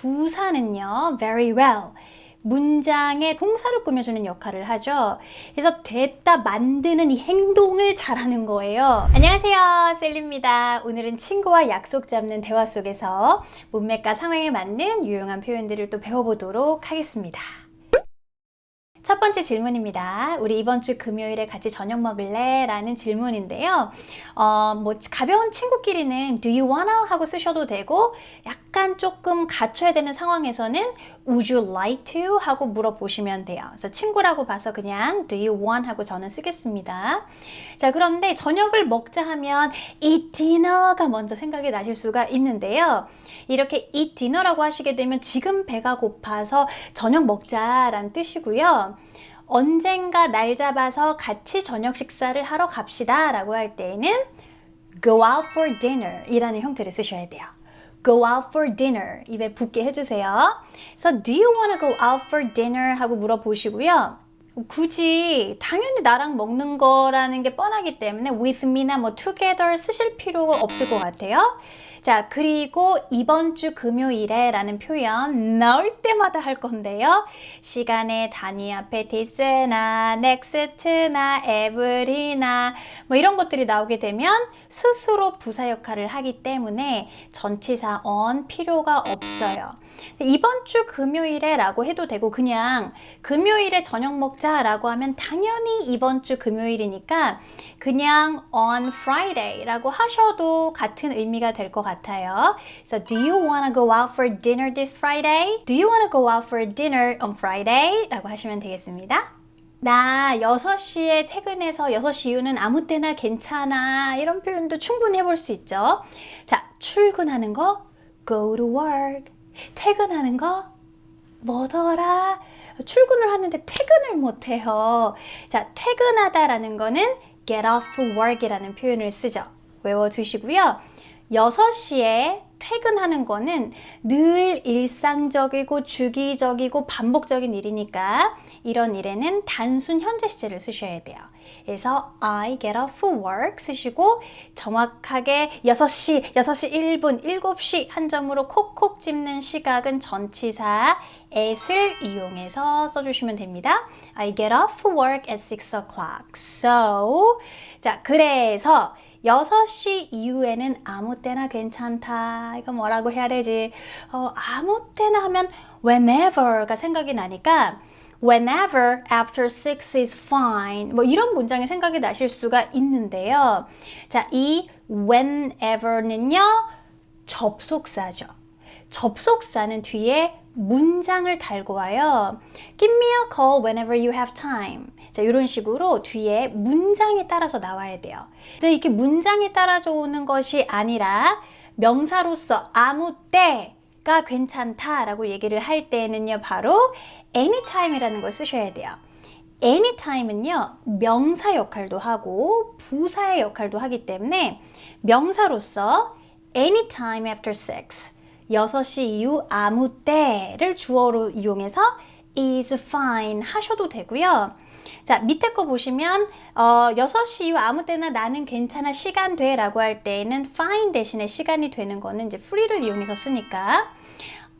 부사는요, very well. 문장에 동사를 꾸며주는 역할을 하죠. 그래서 됐다 만드는 이 행동을 잘하는 거예요. 안녕하세요, 셀리입니다. 오늘은 친구와 약속 잡는 대화 속에서 문맥과 상황에 맞는 유용한 표현들을 또 배워보도록 하겠습니다. 첫 번째 질문입니다. 우리 이번 주 금요일에 같이 저녁 먹을래? 라는 질문인데요. 뭐 가벼운 친구끼리는 do you wanna 하고 쓰셔도 되고 약간 조금 갖춰야 되는 상황에서는 would you like to 하고 물어보시면 돼요. 그래서 친구라고 봐서 그냥 do you want 하고 저는 쓰겠습니다. 자, 그런데 저녁을 먹자 하면 eat dinner가 먼저 생각이 나실 수가 있는데요. 이렇게 eat dinner라고 하시게 되면 지금 배가 고파서 저녁 먹자라는 뜻이고요. 언젠가 날 잡아서 같이 저녁 식사를 하러 갑시다 라고 할 때에는 go out for dinner 이라는 형태를 쓰셔야 돼요. go out for dinner 입에 붙게 해주세요. 그래서 do you want to go out for dinner 하고 물어보시고요. 굳이 당연히 나랑 먹는 거라는 게 뻔하기 때문에 with me나 뭐 together 쓰실 필요가 없을 것 같아요. 자, 그리고 이번 주 금요일에 라는 표현 나올 때마다 할 건데요. 시간의 단위 앞에 this나 next나 every나 뭐 이런 것들이 나오게 되면 스스로 부사 역할을 하기 때문에 전치사 on 필요가 없어요. 이번 주 금요일에 라고 해도 되고 그냥 금요일에 저녁 먹자 라고 하면 당연히 이번 주 금요일이니까 그냥 on Friday 라고 하셔도 같은 의미가 될 것 같아요. So do you want to go out for dinner this Friday? Do you want to go out for dinner on Friday? 라고 하시면 되겠습니다. 나 6시에 퇴근해서 6시 이후는 아무 때나 괜찮아 이런 표현도 충분히 해볼 수 있죠. 자, 출근하는 거 go to work. 퇴근하는 거 뭐더라? 출근을 하는데 퇴근을 못해요. 자, 퇴근하다라는 거는 get off work이라는 표현을 쓰죠. 외워두시고요. 6시에 퇴근하는 거는 늘 일상적이고 주기적이고 반복적인 일이니까 이런 일에는 단순 현재 시제를 쓰셔야 돼요. 그래서 I get off work 쓰시고 정확하게 6시 1분, 7시 한 점으로 콕콕 집는 시각은 전치사 at을 이용해서 써주시면 됩니다. I get off work at 6 o'clock. So, 자, 그래서 6시 이후에는 아무 때나 괜찮다. 이거 뭐라고 해야 되지? 아무 때나 하면 whenever가 생각이 나니까 whenever after 6 is fine. 뭐 이런 문장이 생각이 나실 수가 있는데요. 자, 이 whenever는요, 접속사죠. 접속사는 뒤에 문장을 달고 와요. Give me a call whenever you have time. 자, 이런 식으로 뒤에 문장이 따라서 나와야 돼요. 근데 이렇게 문장이 따라서 오는 것이 아니라 명사로서 아무 때가 괜찮다라고 얘기를 할 때는요, 바로 anytime이라는 걸 쓰셔야 돼요. anytime은요, 명사 역할도 하고 부사의 역할도 하기 때문에 명사로서 anytime after 6 6시 이후 아무 때를 주어로 이용해서 is fine 하셔도 되고요. 자, 밑에 거 보시면 6시 이후 아무 때나 나는 괜찮아 시간 돼 라고 할 때에는 fine 대신에 시간이 되는 거는 이제 free를 이용해서 쓰니까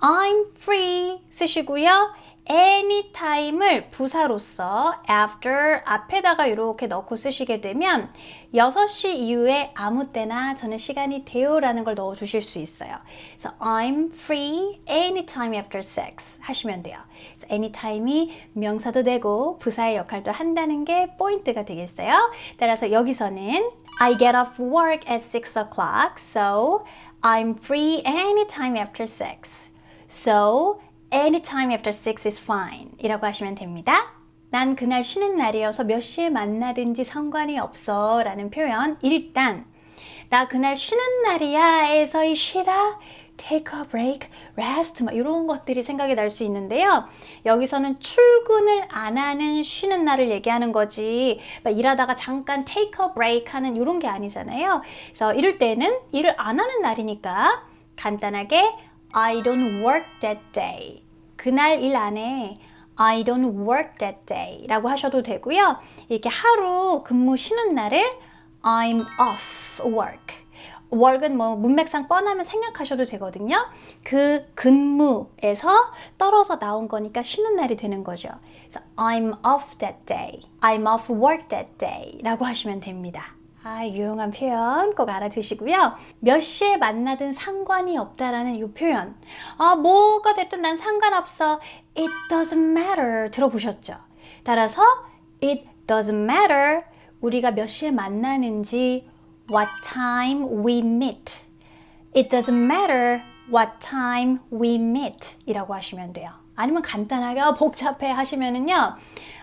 I'm free 쓰시고요. anytime을 부사로서 after 앞에다가 이렇게 넣고 쓰시게 되면 6시 이후에 아무 때나 저는 시간이 돼요 라는 걸 넣어 주실 수 있어요. 그래서 I'm free anytime after 6 하시면 돼요. 그래서 anytime이 명사도 되고 부사의 역할도 한다는 게 포인트가 되겠어요. 따라서 여기서는 I get off work at 6 o'clock, so I'm free anytime after 6. So anytime after 6 is fine 이라고 하시면 됩니다. 난 그날 쉬는 날이어서 몇 시에 만나든지 상관이 없어 라는 표현, 일단 나 그날 쉬는 날이야 에서의 쉬다, take a break, rest 막 이런 것들이 생각이 날 수 있는데요. 여기서는 출근을 안 하는 쉬는 날을 얘기하는 거지 막 일하다가 잠깐 take a break 하는 이런 게 아니잖아요. 그래서 이럴 때는 일을 안 하는 날이니까 간단하게 I don't work that day. 그날 일 안 해. I don't work that day 라고 하셔도 되고요. 이렇게 하루 근무 쉬는 날을 I'm off work. work은 뭐 문맥상 뻔하면 생략하셔도 되거든요. 그 근무에서 떨어져 나온 거니까 쉬는 날이 되는 거죠. 그래서 I'm off that day. I'm off work that day 라고 하시면 됩니다. 유용한 표현 꼭 알아두시고요. 몇 시에 만나든 상관이 없다라는 이 표현. 뭐가 됐든 난 상관없어. It doesn't matter. 들어보셨죠? 따라서 it doesn't matter. 우리가 몇 시에 만나는지 what time we meet. It doesn't matter what time we meet 이라고 하시면 돼요. 아니면 간단하게 복잡해 하시면은요.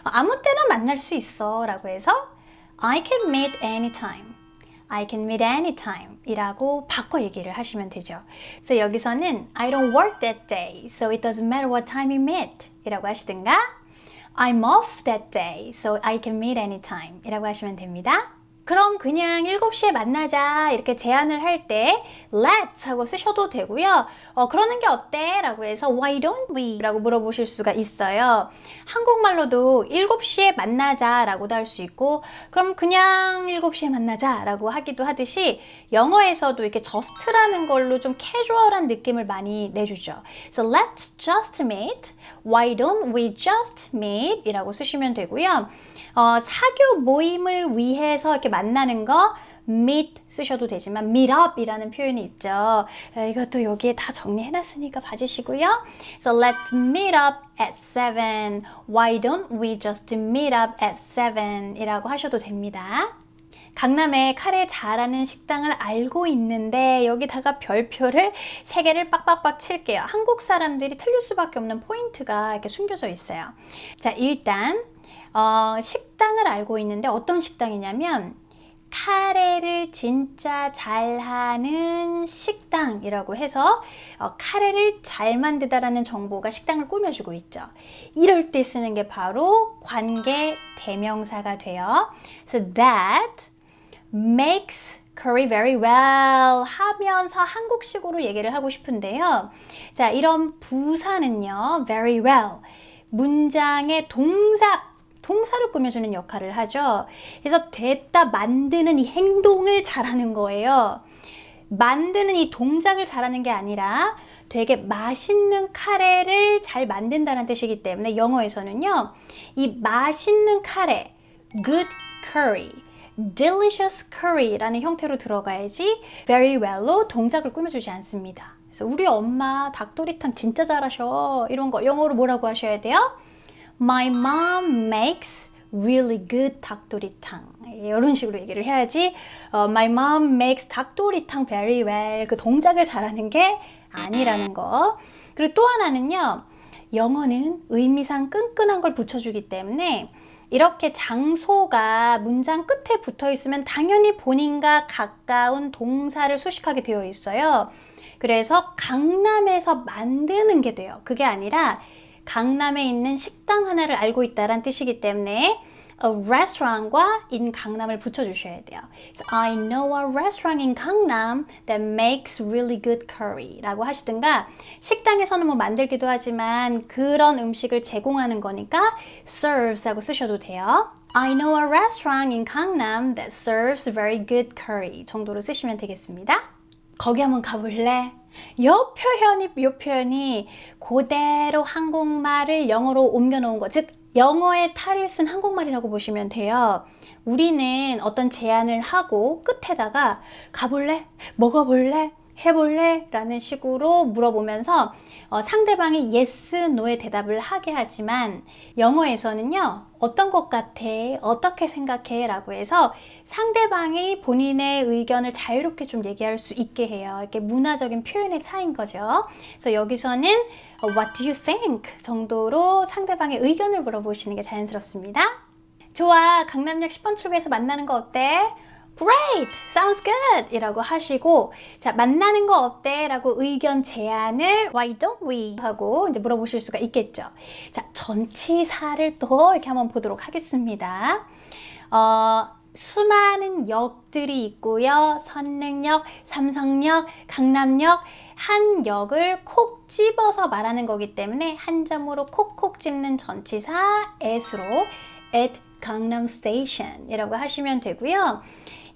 아무 때나 만날 수 있어 라고 해서 I can meet anytime. I can meet anytime 이라고 바꿔 얘기를 하시면 되죠. 그래서 여기서는 I don't work that day, so it doesn't matter what time we meet 이라고 하시든가 I'm off that day, so I can meet anytime 이라고 하시면 됩니다. 그럼 그냥 7시에 만나자 이렇게 제안을 할 때 let's 하고 쓰셔도 되고요. 그러는 게 어때? 라고 해서 why don't we? 라고 물어보실 수가 있어요. 한국말로도 7시에 만나자 라고도 할 수 있고 그럼 그냥 7시에 만나자 라고 하기도 하듯이 영어에서도 이렇게 just라는 걸로 좀 캐주얼한 느낌을 많이 내주죠. So let's just meet. Why don't we just meet? 이라고 쓰시면 되고요. 사교 모임을 위해서 이렇게 만나는 거 meet 쓰셔도 되지만 meet up 이라는 표현이 있죠. 이것도 여기에 다 정리해놨으니까 봐주시고요. So let's meet up at 7. Why don't we just meet up at 7 이라고 하셔도 됩니다. 강남에 카레 잘하는 식당을 알고 있는데 여기다가 별표를 3개를 빡빡빡 칠게요. 한국 사람들이 틀릴 수밖에 없는 포인트가 이렇게 숨겨져 있어요. 자, 일단 식당을 알고 있는데 어떤 식당이냐면 카레를 진짜 잘하는 식당이라고 해서 카레를 잘 만들다라는 정보가 식당을 꾸며주고 있죠. 이럴 때 쓰는 게 바로 관계 대명사가 돼요. So that makes curry very well 하면서 한국식으로 얘기를 하고 싶은데요. 자, 이런 부사는요, very well. 문장의 동사를 꾸며주는 역할을 하죠. 그래서 됐다 만드는 이 행동을 잘하는 거예요. 만드는 이 동작을 잘하는 게 아니라 되게 맛있는 카레를 잘 만든다는 뜻이기 때문에 영어에서는요. 이 맛있는 카레, good curry, delicious curry라는 형태로 들어가야지 very well로 동작을 꾸며주지 않습니다. 그래서 우리 엄마 닭도리탕 진짜 잘하셔. 이런 거 영어로 뭐라고 하셔야 돼요? My mom makes really good 닭도리탕. 이런 식으로 얘기를 해야지 My mom makes 닭도리탕 very well. 그 동작을 잘하는 게 아니라는 거. 그리고 또 하나는요. 영어는 의미상 끈끈한 걸 붙여주기 때문에 이렇게 장소가 문장 끝에 붙어 있으면 당연히 본인과 가까운 동사를 수식하게 되어 있어요. 그래서 강남에서 만드는 게 돼요. 그게 아니라 강남에 있는 식당 하나를 알고 있다는 뜻이기 때문에 a restaurant과 in 강남을 붙여주셔야 돼요. So I know a restaurant in 강남 that makes really good curry 라고 하시든가 식당에서는 뭐 만들기도 하지만 그런 음식을 제공하는 거니까 serves 하고 쓰셔도 돼요. I know a restaurant in 강남 that serves very good curry 정도로 쓰시면 되겠습니다. 거기 한번 가볼래? 요 표현이 그대로 한국말을 영어로 옮겨놓은 거, 즉 영어의 탈을 쓴 한국말이라고 보시면 돼요. 우리는 어떤 제안을 하고 끝에다가 가볼래? 먹어볼래? 해볼래? 라는 식으로 물어보면서 상대방이 yes, no의 대답을 하게 하지만 영어에서는요. 어떤 것 같아? 어떻게 생각해? 라고 해서 상대방이 본인의 의견을 자유롭게 좀 얘기할 수 있게 해요. 이렇게 문화적인 표현의 차이인 거죠. 그래서 여기서는 What do you think? 정도로 상대방의 의견을 물어보시는 게 자연스럽습니다. 좋아, 강남역 10번 출구에서 만나는 거 어때? Great! Sounds good! 이라고 하시고 자, 만나는 거 어때? 라고 의견 제안을 Why don't we? 하고 이제 물어보실 수가 있겠죠. 자, 전치사를 또 이렇게 한번 보도록 하겠습니다. 수많은 역들이 있고요. 선릉역, 삼성역, 강남역 한 역을 콕 집어서 말하는 거기 때문에 한 점으로 콕콕 집는 전치사 at으로 at 강남 스테이션 이라고 하시면 되고요.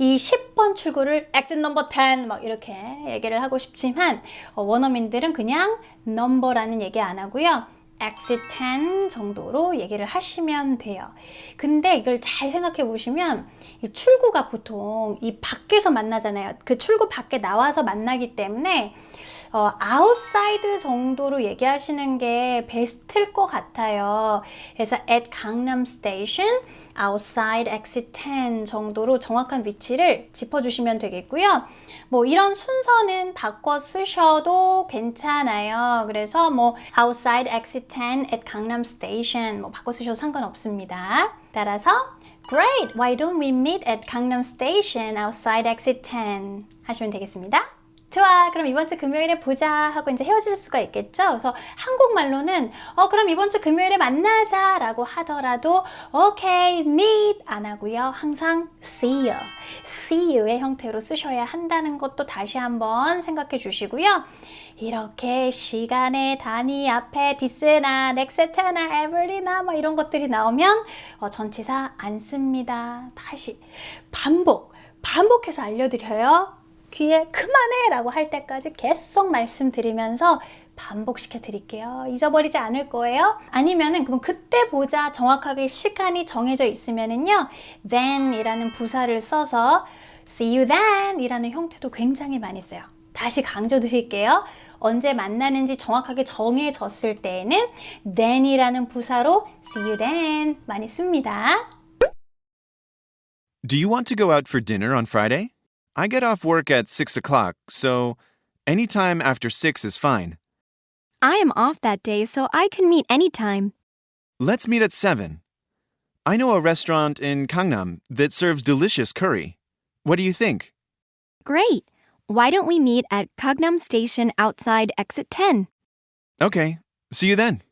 이 10번 출구를 exit number 10 막 이렇게 얘기를 하고 싶지만 원어민들은 그냥 number라는 얘기 안 하고요. exit 10 정도로 얘기를 하시면 돼요. 근데 이걸 잘 생각해 보시면 이 출구가 보통 이 밖에서 만나잖아요. 그 출구 밖에 나와서 만나기 때문에 outside 정도로 얘기하시는 게 베스트일 것 같아요. 그래서 at 강남 station, outside exit 10 정도로 정확한 위치를 짚어주시면 되겠고요. 뭐 이런 순서는 바꿔 쓰셔도 괜찮아요. 그래서 뭐 outside exit 10 at 강남 station 뭐 바꿔 쓰셔도 상관없습니다. 따라서 Great! Why don't we meet at 강남 station outside exit 10 하시면 되겠습니다. 좋아, 그럼 이번 주 금요일에 보자 하고 이제 헤어질 수가 있겠죠. 그래서 한국말로는 그럼 이번 주 금요일에 만나자 라고 하더라도 okay, meet 안 하고요. 항상 see you, see you의 형태로 쓰셔야 한다는 것도 다시 한번 생각해 주시고요. 이렇게 시간의 단위 앞에 this나 next나 every나 뭐 이런 것들이 나오면 전치사 안 씁니다. 다시 반복해서 알려드려요. 귀에 그만해 라고 할 때까지 계속 말씀드리면서 반복시켜 드릴게요. 잊어버리지 않을 거예요. 아니면은 그럼 그때 보자 정확하게 시간이 정해져 있으면은요 then 이라는 부사를 써서 see you then 이라는 형태도 굉장히 많이 써요. 다시 강조 드릴게요. 언제 만나는지 정확하게 정해졌을 때에는 then 이라는 부사로 see you then 많이 씁니다. Do you want to go out for dinner on Friday? I get off work at 6 o'clock, so anytime after 6 is fine. I am off that day, so I can meet anytime. Let's meet at 7. I know a restaurant in Gangnam that serves delicious curry. What do you think? Great! Why don't we meet at Gangnam Station outside exit 10? Okay, see you then.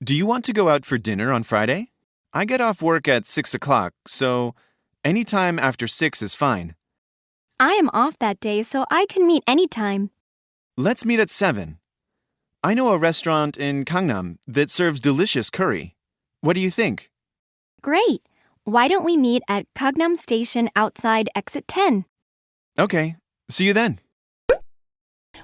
Do you want to go out for dinner on Friday? I get off work at 6 o'clock, so anytime after 6 is fine. I am off that day, so I can meet anytime. Let's meet at 7. I know a restaurant in Gangnam that serves delicious curry. What do you think? Great! Why don't we meet at Gangnam Station outside exit 10? Okay, see you then.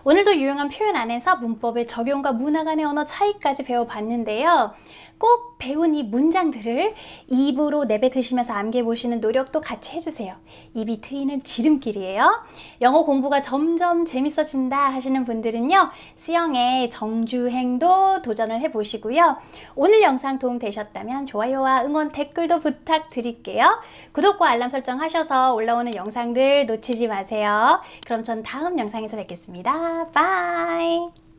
오늘도 유용한 표현 안에서 문법의 적용과 문화 간의 언어 차이까지 배워봤는데요. 꼭 배운 이 문장들을 입으로 내뱉으시면서 암기해보시는 노력도 같이 해주세요. 입이 트이는 지름길이에요. 영어 공부가 점점 재밌어진다 하시는 분들은요. 수영의 정주행도 도전을 해보시고요. 오늘 영상 도움 되셨다면 좋아요와 응원 댓글도 부탁드릴게요. 구독과 알람 설정 하셔서 올라오는 영상들 놓치지 마세요. 그럼 전 다음 영상에서 뵙겠습니다. 바이!